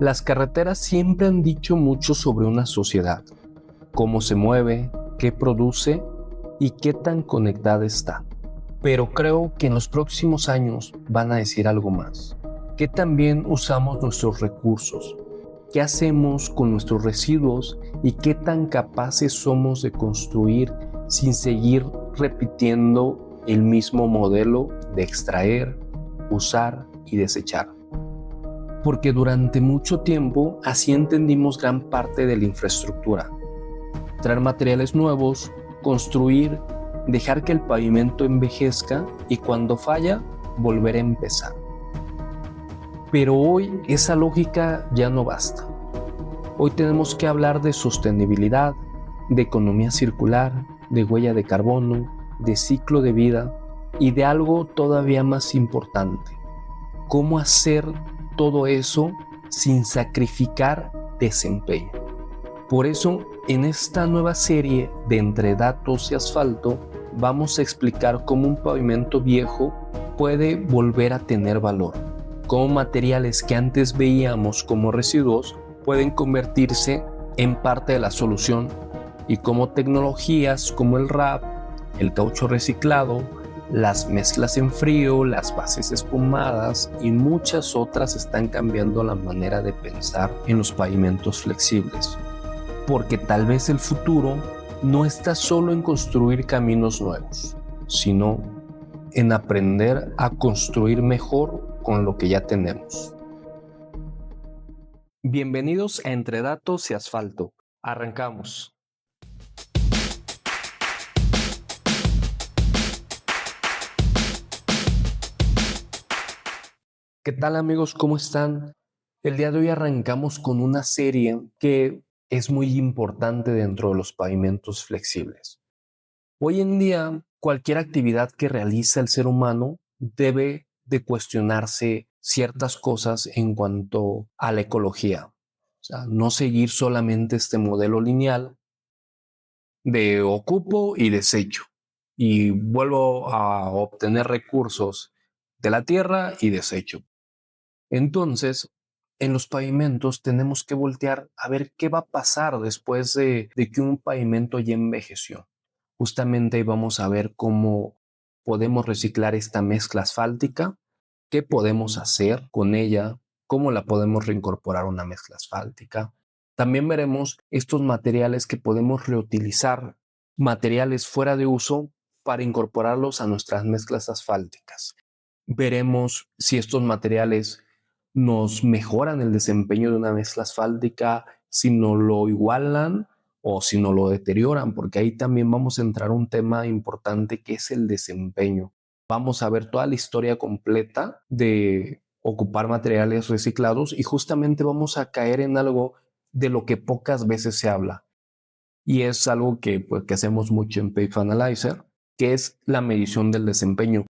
Las carreteras siempre han dicho mucho sobre una sociedad, cómo se mueve, qué produce y qué tan conectada está. Pero creo que en los próximos años van a decir algo más. ¿Qué también usamos nuestros recursos? ¿Qué hacemos con nuestros residuos? ¿Y qué tan capaces somos de construir sin seguir repitiendo el mismo modelo de extraer, usar y desechar? Porque durante mucho tiempo así entendimos gran parte de la infraestructura. Traer materiales nuevos, construir, dejar que el pavimento envejezca y cuando falla, volver a empezar. Pero hoy esa lógica ya no basta. Hoy tenemos que hablar de sostenibilidad, de economía circular, de huella de carbono, de ciclo de vida y de algo todavía más importante: cómo hacer todo eso sin sacrificar desempeño. Por eso, en esta nueva serie de Entre Datos y Asfalto, vamos a explicar cómo un pavimento viejo puede volver a tener valor, cómo materiales que antes veíamos como residuos pueden convertirse en parte de la solución y cómo tecnologías como el RAP, el caucho reciclado, las mezclas en frío, las bases espumadas y muchas otras están cambiando la manera de pensar en los pavimentos flexibles. Porque tal vez el futuro no está solo en construir caminos nuevos, sino en aprender a construir mejor con lo que ya tenemos. Bienvenidos a Entre Datos y Asfalto. Arrancamos. ¿Qué tal, amigos? ¿Cómo están? El día de hoy arrancamos con una serie que es muy importante dentro de los pavimentos flexibles. Hoy en día, cualquier actividad que realiza el ser humano debe de cuestionarse ciertas cosas en cuanto a la ecología. O sea, no seguir solamente este modelo lineal de ocupo y desecho y vuelvo a obtener recursos de la tierra y desecho. Entonces, en los pavimentos tenemos que voltear a ver qué va a pasar después de que un pavimento ya envejeció. Justamente ahí vamos a ver cómo podemos reciclar esta mezcla asfáltica, qué podemos hacer con ella, cómo la podemos reincorporar a una mezcla asfáltica. También veremos estos materiales que podemos reutilizar, materiales fuera de uso, para incorporarlos a nuestras mezclas asfálticas. Veremos si estos materiales nos mejoran el desempeño de una mezcla asfáltica, si no lo igualan o si no lo deterioran, porque ahí también vamos a entrar a un tema importante que es el desempeño. Vamos a ver toda la historia completa de ocupar materiales reciclados y justamente vamos a caer en algo de lo que pocas veces se habla. Y es algo que hacemos mucho en PAVE Analyzer, que es la medición del desempeño.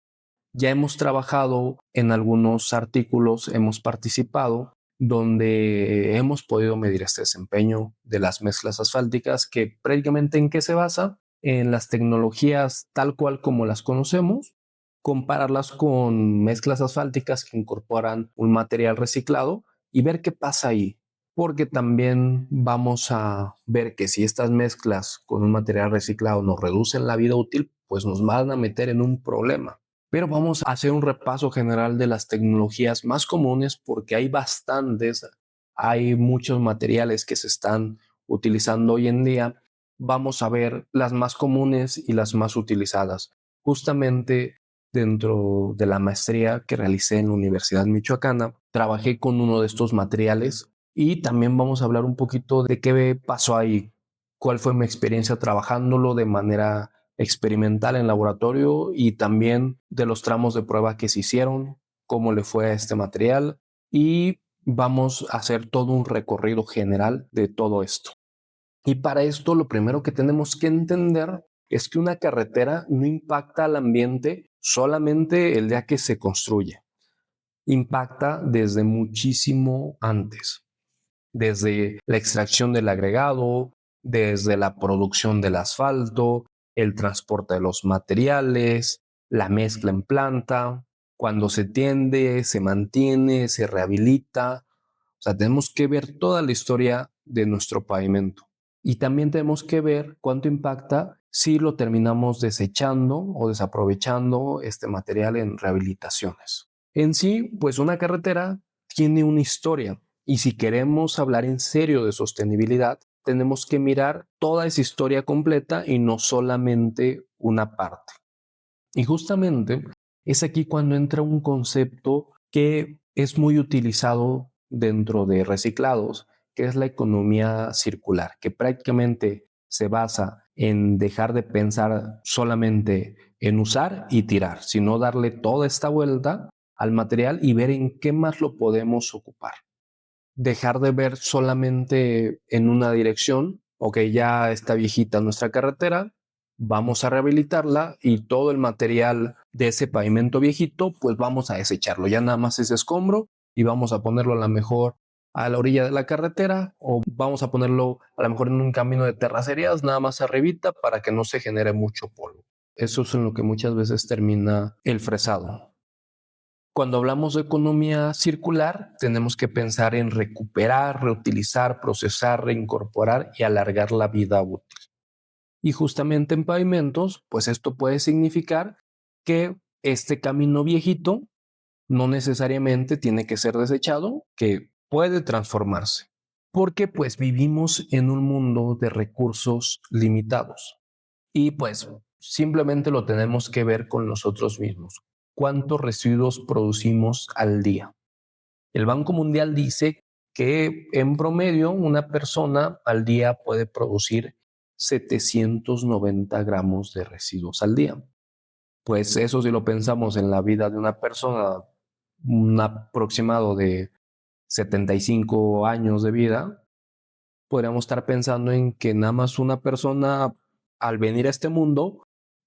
Ya hemos trabajado en algunos artículos, hemos participado, donde hemos podido medir este desempeño de las mezclas asfálticas, que prácticamente ¿en qué se basa? En las tecnologías tal cual como las conocemos, compararlas con mezclas asfálticas que incorporan un material reciclado y ver qué pasa ahí. Porque también vamos a ver que si estas mezclas con un material reciclado nos reducen la vida útil, pues nos van a meter en un problema. Pero vamos a hacer un repaso general de las tecnologías más comunes porque hay bastantes, hay muchos materiales que se están utilizando hoy en día. Vamos a ver las más comunes y las más utilizadas. Justamente dentro de la maestría que realicé en la Universidad Michoacana, trabajé con uno de estos materiales y también vamos a hablar un poquito de qué pasó ahí, cuál fue mi experiencia trabajándolo de manera experimental en laboratorio y también de los tramos de prueba que se hicieron, cómo le fue a este material y vamos a hacer todo un recorrido general de todo esto. Y para esto lo primero que tenemos que entender es que una carretera no impacta al ambiente solamente el día que se construye, impacta desde muchísimo antes, desde la extracción del agregado, desde la producción del asfalto, el transporte de los materiales, la mezcla en planta, cuando se tiende, se mantiene, se rehabilita, O sea, tenemos que ver toda la historia de nuestro pavimento. Y también tenemos que ver cuánto impacta si lo terminamos desechando o desaprovechando este material en rehabilitaciones. En sí, pues una carretera tiene una historia y si queremos hablar en serio de sostenibilidad, tenemos que mirar toda esa historia completa y no solamente una parte. Y justamente es aquí cuando entra un concepto que es muy utilizado dentro de reciclados, que es la economía circular, que prácticamente se basa en dejar de pensar solamente en usar y tirar, sino darle toda esta vuelta al material y ver en qué más lo podemos ocupar. Dejar de ver solamente en una dirección, ok, ya está viejita nuestra carretera, vamos a rehabilitarla y todo el material de ese pavimento viejito, pues vamos a desecharlo, ya nada más ese escombro y vamos a ponerlo a lo mejor a la orilla de la carretera o vamos a ponerlo a lo mejor en un camino de terracerías, nada más arribita para que no se genere mucho polvo. Eso es en lo que muchas veces termina el fresado. Cuando hablamos de economía circular, tenemos que pensar en recuperar, reutilizar, procesar, reincorporar y alargar la vida útil. Y justamente en pavimentos, pues esto puede significar que este camino viejito no necesariamente tiene que ser desechado, que puede transformarse, porque pues vivimos en un mundo de recursos limitados. Y pues simplemente lo tenemos que ver con nosotros mismos. ¿Cuántos residuos producimos al día? El Banco Mundial dice que en promedio una persona al día puede producir 790 gramos de residuos al día. Pues eso si lo pensamos en la vida de una persona, un aproximado de 75 años de vida, podríamos estar pensando en que nada más una persona al venir a este mundo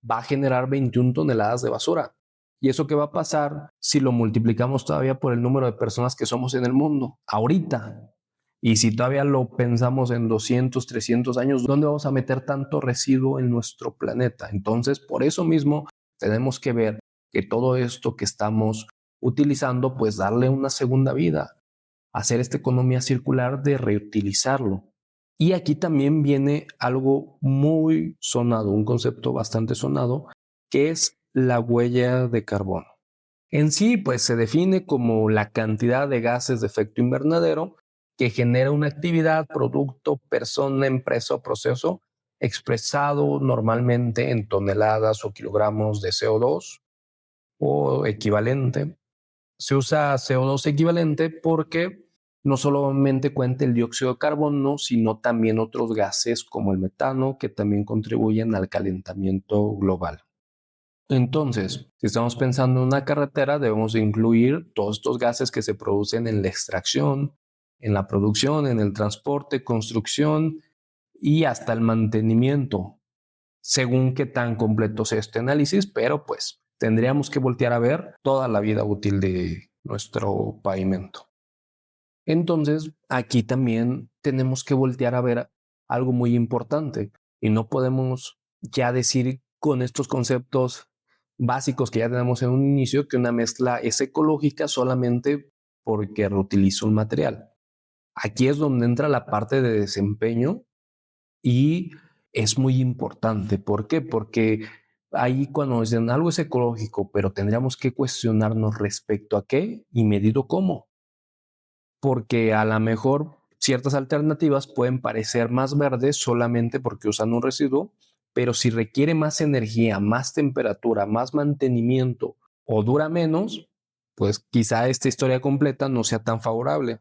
va a generar 21 toneladas de basura. ¿Y eso qué va a pasar si lo multiplicamos todavía por el número de personas que somos en el mundo ahorita? Y si todavía lo pensamos en 200, 300 años, ¿dónde vamos a meter tanto residuo en nuestro planeta? Entonces, por eso mismo, tenemos que ver que todo esto que estamos utilizando, pues darle una segunda vida, hacer esta economía circular de reutilizarlo. Y aquí también viene algo muy sonado, un concepto bastante sonado, que es la huella de carbono. En sí, pues se define como la cantidad de gases de efecto invernadero que genera una actividad, producto, persona, empresa o proceso expresado normalmente en toneladas o kilogramos de CO2 o equivalente. Se usa CO2 equivalente porque no solamente cuenta el dióxido de carbono, sino también otros gases como el metano que también contribuyen al calentamiento global. Entonces, si estamos pensando en una carretera, debemos incluir todos estos gases que se producen en la extracción, en la producción, en el transporte, construcción y hasta el mantenimiento, según qué tan completo sea este análisis, pero pues tendríamos que voltear a ver toda la vida útil de nuestro pavimento. Entonces, aquí también tenemos que voltear a ver algo muy importante y no podemos ya decir con estos conceptos básicos que ya tenemos en un inicio que una mezcla es ecológica solamente porque reutiliza un material. Aquí es donde entra la parte de desempeño y es muy importante. ¿Por qué? Porque ahí cuando dicen algo es ecológico, pero tendríamos que cuestionarnos respecto a qué y medido cómo. Porque a lo mejor ciertas alternativas pueden parecer más verdes solamente porque usan un residuo, pero si requiere más energía, más temperatura, más mantenimiento o dura menos, pues quizá esta historia completa no sea tan favorable.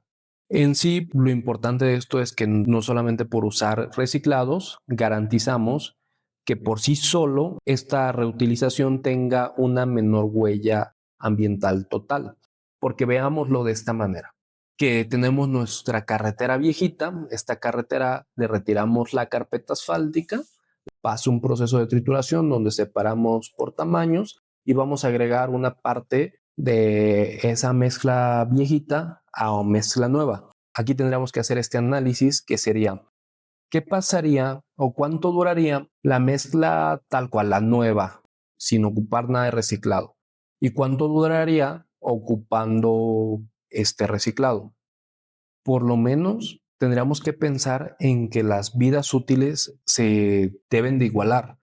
En sí, lo importante de esto es que no solamente por usar reciclados garantizamos que por sí solo esta reutilización tenga una menor huella ambiental total. Porque veámoslo de esta manera, que tenemos nuestra carretera viejita, esta carretera le retiramos la carpeta asfáltica, pasa un proceso de trituración donde separamos por tamaños y vamos a agregar una parte de esa mezcla viejita a mezcla nueva. Aquí tendríamos que hacer este análisis que sería, ¿qué pasaría o cuánto duraría la mezcla tal cual, la nueva, sin ocupar nada de reciclado? ¿Y cuánto duraría ocupando este reciclado? por lo menos tendríamos que pensar en que las vidas útiles se deben de igualar,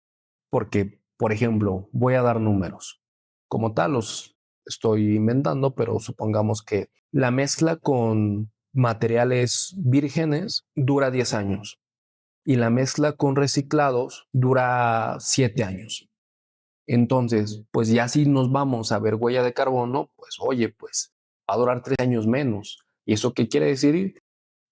porque, por ejemplo, voy a dar números. Como tal, los estoy inventando, pero supongamos que la mezcla con materiales vírgenes dura 10 años y la mezcla con reciclados dura 7 años. Entonces, pues ya si nos vamos a ver huella de carbono, pues oye, pues va a durar 3 años menos. ¿Y eso qué quiere decir?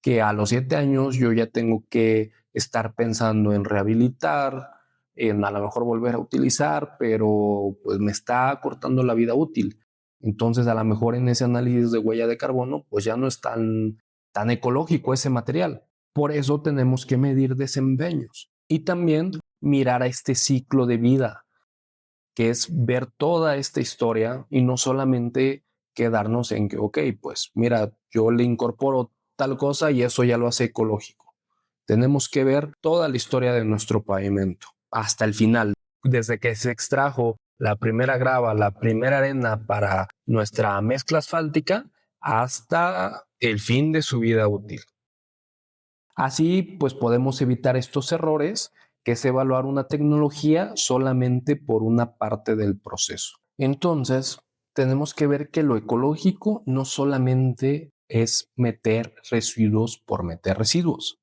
Que a los 7 años yo ya tengo que estar pensando en rehabilitar, en a lo mejor volver a utilizar, pero pues me está cortando la vida útil. Entonces, a lo mejor en ese análisis de huella de carbono, pues ya no es tan ecológico ese material. Por eso tenemos que medir desempeños y también mirar a este ciclo de vida, que es ver toda esta historia y no solamente quedarnos en que, ok, pues mira, yo le incorporo tal cosa y eso ya lo hace ecológico. Tenemos que ver toda la historia de nuestro pavimento hasta el final, desde que se extrajo la primera grava, la primera arena para nuestra mezcla asfáltica hasta el fin de su vida útil. Así, pues podemos evitar estos errores, que es evaluar una tecnología solamente por una parte del proceso. Entonces, tenemos que ver que lo ecológico no solamente es meter residuos por meter residuos.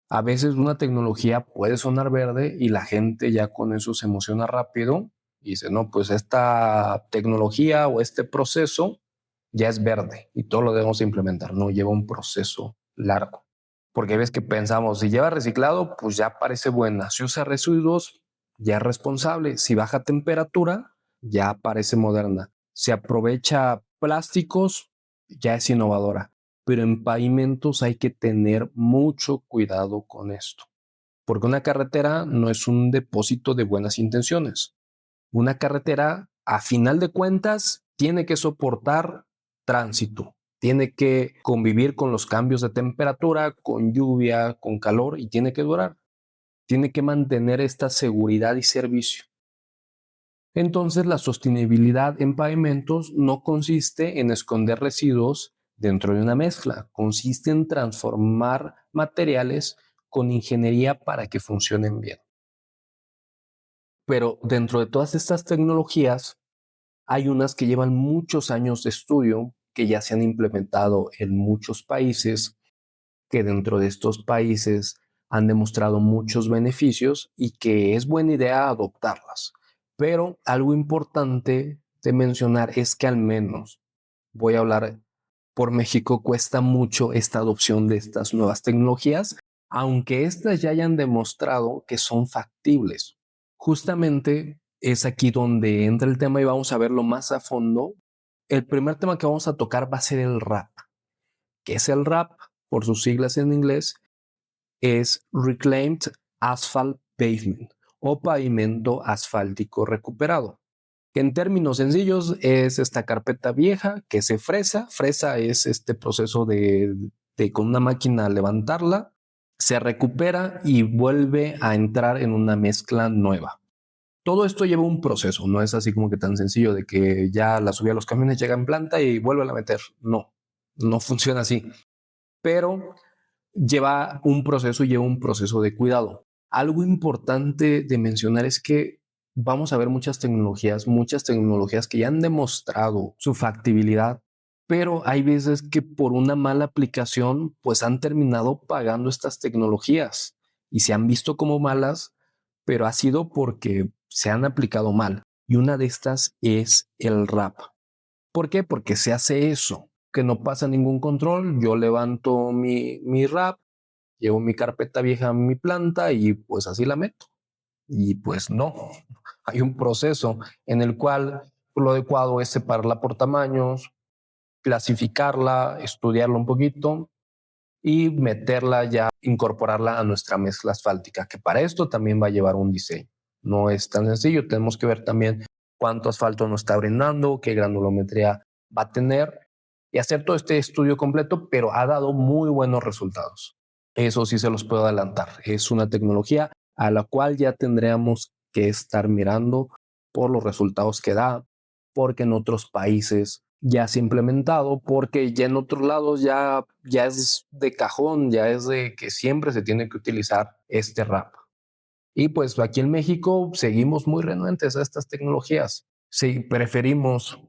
A veces una tecnología puede sonar verde y la gente ya con eso se emociona rápido y dice, no, pues esta tecnología o este proceso ya es verde y todo lo debemos implementar. No, lleva un proceso largo. Porque ves que pensamos, si lleva reciclado, pues ya parece buena. Si usa residuos, ya es responsable. Si baja temperatura, ya parece moderna. Si aprovecha plásticos, ya es innovadora. Pero en pavimentos hay que tener mucho cuidado con esto. Porque una carretera no es un depósito de buenas intenciones. Una carretera, a final de cuentas, tiene que soportar tránsito, tiene que convivir con los cambios de temperatura, con lluvia, con calor y tiene que durar. Tiene que mantener esta seguridad y servicio. Entonces, la sostenibilidad en pavimentos no consiste en esconder residuos dentro de una mezcla, consiste en transformar materiales con ingeniería para que funcionen bien. Pero dentro de todas estas tecnologías, hay unas que llevan muchos años de estudio, que ya se han implementado en muchos países, que dentro de estos países han demostrado muchos beneficios y que es buena idea adoptarlas. Pero algo importante de mencionar es que al menos, voy a hablar por México, cuesta mucho esta adopción de estas nuevas tecnologías, aunque estas ya hayan demostrado que son factibles. Justamente es aquí donde entra el tema y vamos a verlo más a fondo. El primer tema que vamos a tocar va a ser el RAP. ¿Qué es el RAP? Por sus siglas en inglés, es Reclaimed Asphalt Pavement o pavimento asfáltico recuperado, que en términos sencillos es esta carpeta vieja que se fresa. Fresa es este proceso de con una máquina levantarla, se recupera y vuelve a entrar en una mezcla nueva. Todo esto lleva un proceso, no es así como que tan sencillo de que ya la subí a los camiones, llega en planta y vuelve a meter. No, no funciona así. Pero lleva un proceso de cuidado. Algo importante de mencionar es que vamos a ver muchas tecnologías que ya han demostrado su factibilidad, pero hay veces que por una mala aplicación, pues han terminado pagando estas tecnologías y se han visto como malas, pero ha sido porque se han aplicado mal. Y una de estas es el RAP. ¿Por qué? Porque se hace eso, que no pasa ningún control. Yo levanto mi RAP, llevo mi carpeta vieja a mi planta y pues así la meto. Y pues no, hay un proceso en el cual lo adecuado es separarla por tamaños, clasificarla, estudiarla un poquito y meterla ya, incorporarla a nuestra mezcla asfáltica, que para esto también va a llevar un diseño. No es tan sencillo, tenemos que ver también cuánto asfalto nos está brindando, qué granulometría va a tener y hacer todo este estudio completo, pero ha dado muy buenos resultados. Eso sí se los puedo adelantar. Es una tecnología a la cual ya tendríamos que estar mirando por los resultados que da, porque en otros países ya se ha implementado, porque ya en otros lados ya es de cajón, ya es de que siempre se tiene que utilizar este RAP. Y pues aquí en México seguimos muy renuentes a estas tecnologías. Sí, preferimos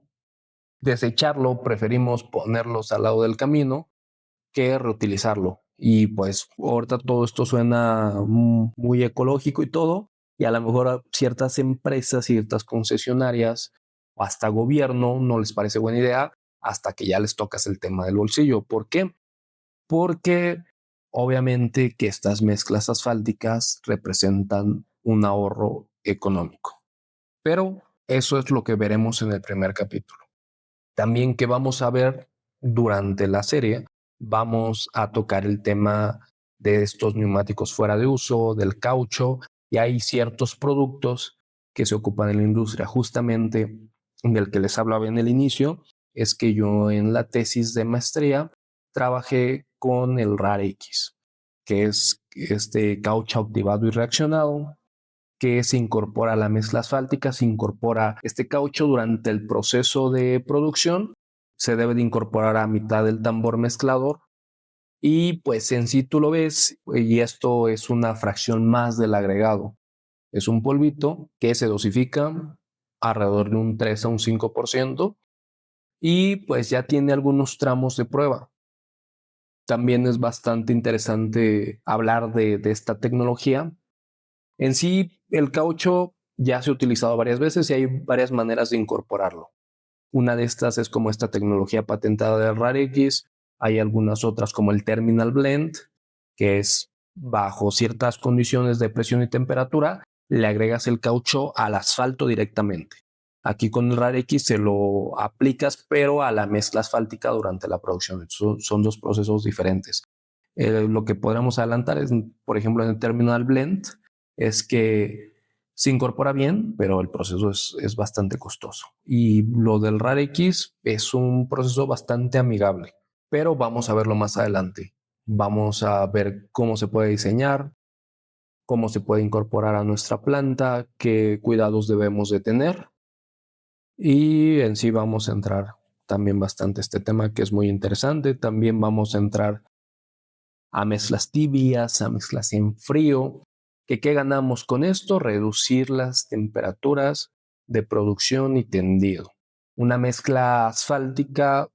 desecharlo, preferimos ponerlos al lado del camino que reutilizarlo. Y pues ahorita todo esto suena muy ecológico y todo, y a lo mejor a ciertas empresas, ciertas concesionarias o hasta gobierno no les parece buena idea hasta que ya les tocas el tema del bolsillo. ¿Por qué? Porque obviamente que estas mezclas asfálticas representan un ahorro económico. Pero eso es lo que veremos en el primer capítulo. También que vamos a ver durante la serie, vamos a tocar el tema de estos neumáticos fuera de uso, del caucho, y hay ciertos productos que se ocupan en la industria. Justamente del que les hablaba en el inicio, es que yo en la tesis de maestría trabajé con el RAR-X, que es este caucho activado y reaccionado, que se incorpora a la mezcla asfáltica, se incorpora este caucho durante el proceso de producción, se debe de incorporar a mitad del tambor mezclador y pues en sí tú lo ves y esto es una fracción más del agregado. Es un polvito que se dosifica alrededor de un 3 a un 5% y pues ya tiene algunos tramos de prueba. También es bastante interesante hablar de esta tecnología. En sí, el caucho ya se ha utilizado varias veces y hay varias maneras de incorporarlo. Una de estas es como esta tecnología patentada de RAR-X. Hay algunas otras como el Terminal Blend, que es bajo ciertas condiciones de presión y temperatura, le agregas el caucho al asfalto directamente. Aquí con el RAR-X se lo aplicas, pero a la mezcla asfáltica durante la producción. Son dos procesos diferentes. Lo que podríamos adelantar es, por ejemplo, en el Terminal Blend, es que se incorpora bien, pero el proceso es bastante costoso. Y lo del RAR-X es un proceso bastante amigable, pero vamos a verlo más adelante. Vamos a ver cómo se puede diseñar, cómo se puede incorporar a nuestra planta, qué cuidados debemos de tener. Y en sí vamos a entrar también bastante a este tema que es muy interesante. También vamos a entrar a mezclas tibias, a mezclas en frío. ¿Qué ganamos con esto? Reducir las temperaturas de producción y tendido. Una mezcla asfáltica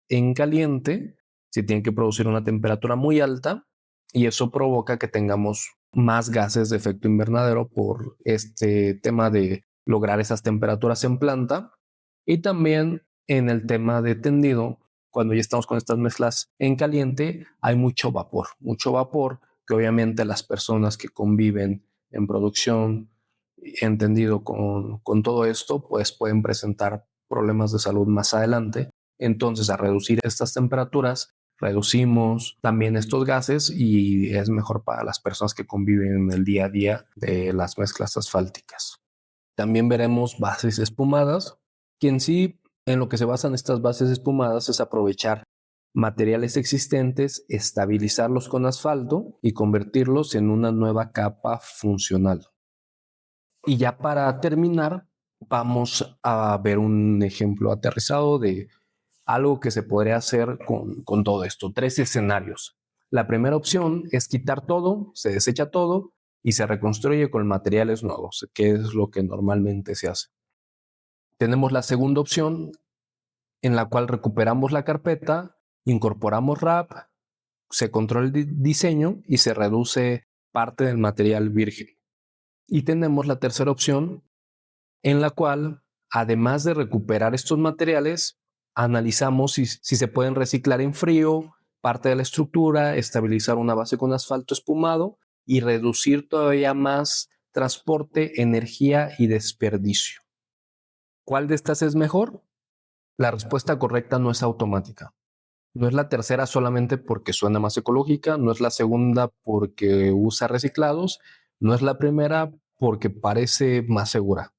en caliente se tiene que producir una temperatura muy alta y eso provoca que tengamos más gases de efecto invernadero por este tema de lograr esas temperaturas en planta. Y también en el tema de tendido, cuando ya estamos con estas mezclas en caliente, hay mucho vapor que obviamente las personas que conviven en producción, entendido con todo esto, pues pueden presentar problemas de salud más adelante. Entonces, a reducir estas temperaturas, reducimos también estos gases y es mejor para las personas que conviven en el día a día de las mezclas asfálticas. También veremos bases espumadas, que en sí, en lo que se basan estas bases espumadas es aprovechar materiales existentes, estabilizarlos con asfalto y convertirlos en una nueva capa funcional. Y ya para terminar, vamos a ver un ejemplo aterrizado de algo que se podría hacer con todo esto. 3 escenarios. La primera opción es quitar todo, se desecha todo y se reconstruye con materiales nuevos, que es lo que normalmente se hace. Tenemos la segunda opción en la cual recuperamos la carpeta, incorporamos RAP, se controla el diseño y se reduce parte del material virgen. Y tenemos la tercera opción en la cual, además de recuperar estos materiales, analizamos si se pueden reciclar en frío, parte de la estructura, estabilizar una base con asfalto espumado y reducir todavía más transporte, energía y desperdicio. ¿Cuál de estas es mejor? La respuesta correcta no es automática. No es la tercera solamente porque suena más ecológica, no es la segunda porque usa reciclados, no es la primera porque parece más segura.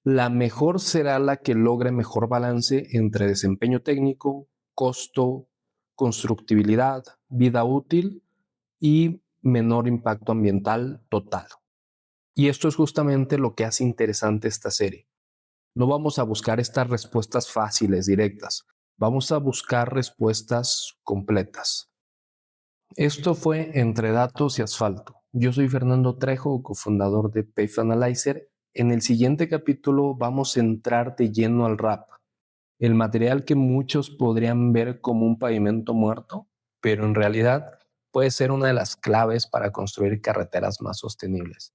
La mejor será la que logre mejor balance entre desempeño técnico, costo, constructibilidad, vida útil y menor impacto ambiental total. Y esto es justamente lo que hace interesante esta serie. No vamos a buscar estas respuestas fáciles, directas. Vamos a buscar respuestas completas. Esto fue Entre Datos y Asfalto. Yo soy Fernando Trejo, cofundador de Pave Analyzer. En el siguiente capítulo vamos a entrar de lleno al RAP, el material que muchos podrían ver como un pavimento muerto, pero en realidad puede ser una de las claves para construir carreteras más sostenibles.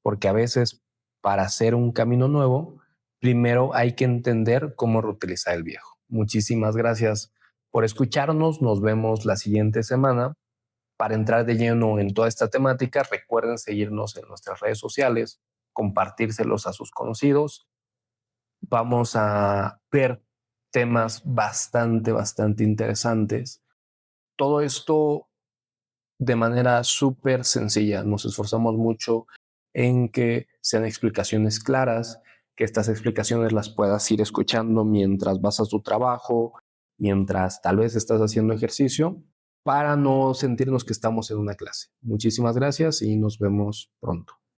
Porque a veces, para hacer un camino nuevo, primero hay que entender cómo reutilizar el viejo. Muchísimas gracias por escucharnos. Nos vemos la siguiente semana. Para entrar de lleno en toda esta temática, recuerden seguirnos en nuestras redes sociales, compartírselos a sus conocidos. Vamos a ver temas bastante interesantes. Todo esto de manera súper sencilla. Nos esforzamos mucho en que sean explicaciones claras, que estas explicaciones las puedas ir escuchando mientras vas a tu trabajo, mientras tal vez estás haciendo ejercicio, para no sentirnos que estamos en una clase. Muchísimas gracias y nos vemos pronto.